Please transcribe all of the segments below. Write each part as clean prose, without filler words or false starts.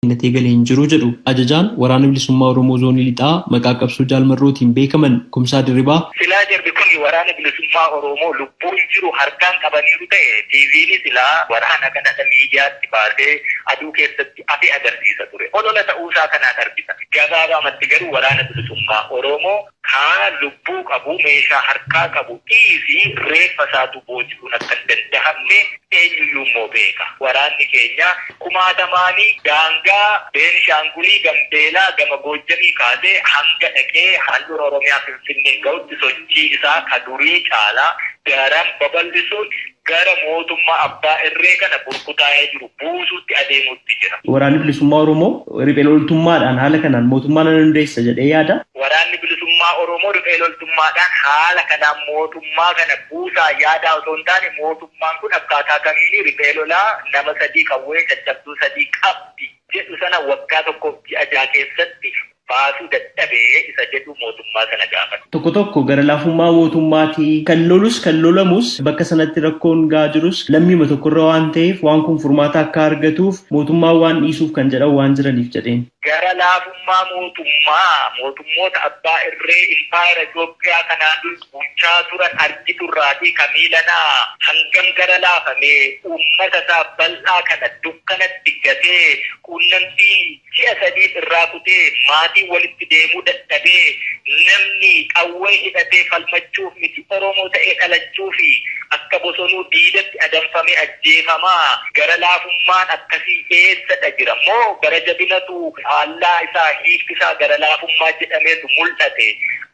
Innatee galee hin jiru jedhu ajajaan waraana bilisummaa Oromoo zoonii lixaa maqaa qabsoo jaalmarrootiin beekaman Kumsaa Dirribaa. Silaa jarri kun waraana bilisummaa Oromoo lubbuun jiru harkaan qabaniiru ta'e TV'n silaa waraana kana miidiyaatti baasee aduu keessatti afi agarsiisa ture. Olola ta'uusaa kanaan argita. Gabaabumatti garuu waraana bilisummaa Oromoo kaan lubbuu qabu meeshaa harkaa qabu dhiisi reeffa isaatu booji'uun akka hin danda'amne eenyuyyuu immoo beeka. Waraanni keenya kumaatamaanii daangaa Beenishaangulii Gambeelaa gama Goojjamii kaasee hanga dhaqee handhuura Oromiyaa Finfinnee ga'utti sochii isaa ka durii caalaa daran babal'isuun gara mootummaa abbaa irree kana burkutaa'ee jiru buusuutti adeemuutti jira. Waraanni bilisummaa Oromoo riphee loltummaadhaan haala kanaan mootummaa nan hundeessa jedhee yaada. Waraanni bilisummaa Oromoo riphee loltummaadhaan haala kanaan mootummaa kana buusaa yaada osoo hin taane mootummaan kun akkaataa kamiin riphee lolaa nama 3 qawwee caccabduu 3 qabdi jedhu sana waggaa tokkoof ji'a keessatti baasuu dadhabee isa jedhu mootummaa sana gaafata. Tokko gara laafummaa mootummaatii kan lolus kan lolamus bakka sanatti rakkoon gaa jirus lammiima tokkorra waan ta'eef waan kun furmaata akka argatuuf mootummaan waan dhiisuuf kan jedhan waan jiraniif jedheen. Gara laafummaa mootummoota abbaa irree impaayera Itoophiyaa kanaan bulchaa turan argiturraatii kamiilanaa hangam gara laafamee uummata isaa bal'aa kana dukkanatti gatee quunnamtii ji'a 3 irraa kutee maatii walitti deemuu dadhabee namni qawwee hidhatee falmachuuf miti Oromoo ta'ee dhalachuu fi akka bosonuu diidatti adamfamee ajjeefamaa gara laafummaan akkasii eessadha jira moo gara jabinatu Allah isaa hiikti isaa gara laafummaa jedhameetu mul'ate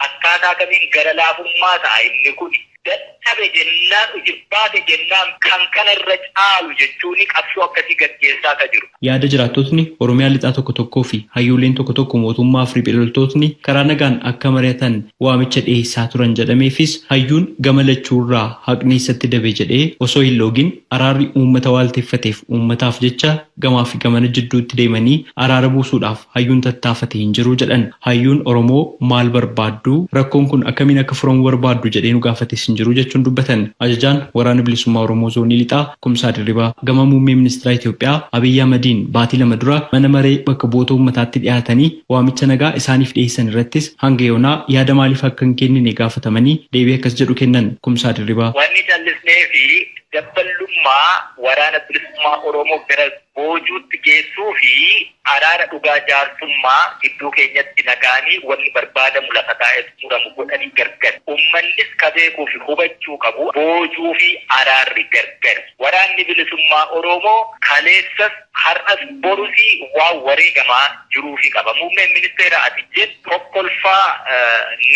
akkaataa kamiin gara laafummaa ta'a inni kun dadhabe jennaan ujibbaate jennaan kan kanarra caalu jechuun qabsoo akkasii gaggeessaa ka jiru. Yaada jiraattotni Oromiyaa lixaa tokko fi hayyooleen tokko mootummaa fi riphee loltootni karaa nagaan akka mari'atan waamicha dhiyeessaa turan jedhameefis hayyuun gama lachuurraa haqni isatti dabe jedhee osoo hin loogin araarri uummata waalteeffateef uummataaf jecha gamaa fi gamana jidduutti deemanii araara buusuudhaaf hayyuun tattaafatee hin jiru jedhan. Hayyuun Oromoo maal barbaaddu rakkoon kun akkamiin akka furamu barbaaddu jedhee nu gaafates jiru jechuun dubbatan ajajaan waraana bilisummaa Oromoo zoonii lixaa Kumsaa Dirribaa gama muummee ministeera Itoophiyaa Abiyyi Ahmadiin baatii 2 dura mana maree bakka bu'oota uummataatti dhiyaatanii waamicha nagaa isaaniif dhiyeessan irrattis hanga yoonaa yaada maaliif akka hin kennine gaafatamanii deebii akkas jedhu kennan Kumsaa Dirribaa. Wanni jallisnee fi dabbalummaa waraana bilisummaa Oromoo gara boojuutti geessuu fi araara dhugaa jaarsummaa gidduu keenyatti nagaanii wanni barbaadamu lafa taa'eef muramu godhanii gargar. Uummannis ka beekuu fi hubachuu qabu boojuu fi araarri gargar. Waraanni bilisummaa Oromoo kaleessas har'as borusi waan wareegamaa jiruu fi qaba. Muummeen ministeera ati jettu kokkolfaa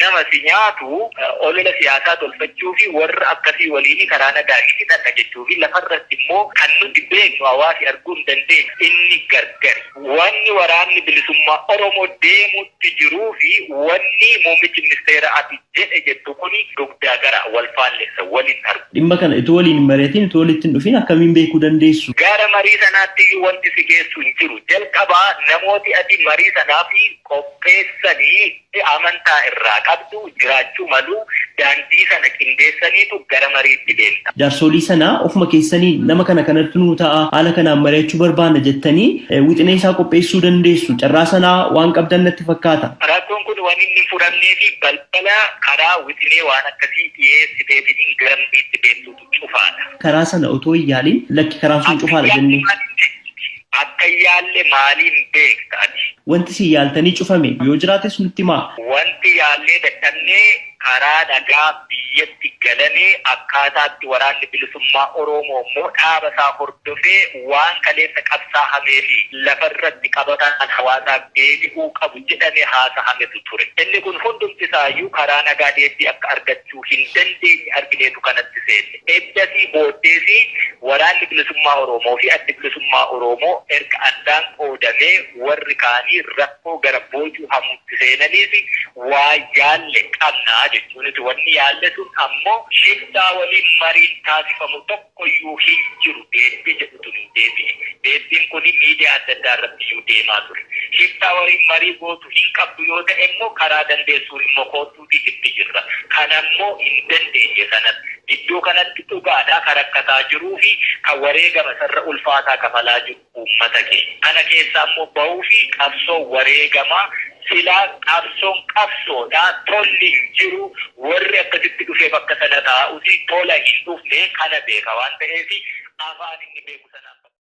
nama si nyaatu olola siyaasaa tolfachuu fi warra akkasii waliin karaa nagaa hidhata jechuu fi lafarratti immoo kan nuti beeknu hawaasi arguun dandeenyu inni gargar. Wanni waraanni bilisummaa Oromoo deemutti jiruu fi wanni muummichi ministeera ati jedhe jettu kuni dugdaa gara wal faallessa waliin argu. Dhimma kana itoo waliin hin mari'atiin itoo walitti hin dhufin akkamiin beekuu dandeessu? Gara marii sanaatti wanti si geessu hin jiru. Jalqabaa namooti ati marii sanaaf qopheessanii amantaa irraa qabdu jiraachuu malu daandii sana qindeessaniitu gara mariitti deemta. Jaarsolii sanaa ofuma keessanii nama kanatti nuu ta'a haala kanaan mari'achuu barbaanna jettanii wixinee isaa qopheessuu dandeessu. Carraa sanaa waan qabdan natti fakkaata. Rakkoon kun waan inni fudhannee fi balbala karaa wixinee waan akkasii dhiyeessiteetiin gara mariitti deemtutu cufaadha. Karaa sana otoo hin yaaliin lakki karaan sun cufaadha jennee. Akka yaalle maaliin beektaati? Wanti si yaaltanii cufame yoo jiraates nutti himaa. Wanti yaallee dadhabnee karaa nagaa biyyatti galanii akkaataatti waraanni bilisummaa Oromoo immoo dhaaba isaa hordofee waan kaleessa qabsaa'amee fi lafarratti qabataan hawaasaaf deebi'uu qabu jedhamee haasa'ametu ture. Inni kun hundumti isaayyuu karaa nagaa deebii akka argachuu hin dandeenye argineetu kanatti seenne. Eddasii booddeesii waraanni bilisummaa Oromoo fi addi bilisummaa Oromoo erga addaan qoodamee warri kaanii rakkoo gara boojuu hamuutti seenaniif waa yaalle qabnaa jechuun wanni yaallatuun ammoo shiftaa waliin mariin taasifamu tokkoyyuu hin jiru deebii jedhutu nu deebi'e. Deebiin kun miidiyaa adda addaa irratti iyyuu deemaa ture. Shiftaa waliin marii gootu hin qabdu yoo ta'e immoo karaa dandeessuun immoo kootuutii itti jirra. Kanammoo hin dandeenye sanas iddoo kanatti dhugaadhaa kan rakkataa jiruu fi kan wareegama sarara ulfaataa kafalaa jiru uummata keenya. Kana keessaa immoo bahuu fi qabsoo wareegamaa silaa qabsoodhaa tolli hin jiru warri akkasitti dhufee bakka sana taa'uuti tola hin dhufne kana beeka waan ta'eef afaan inni beeku sana.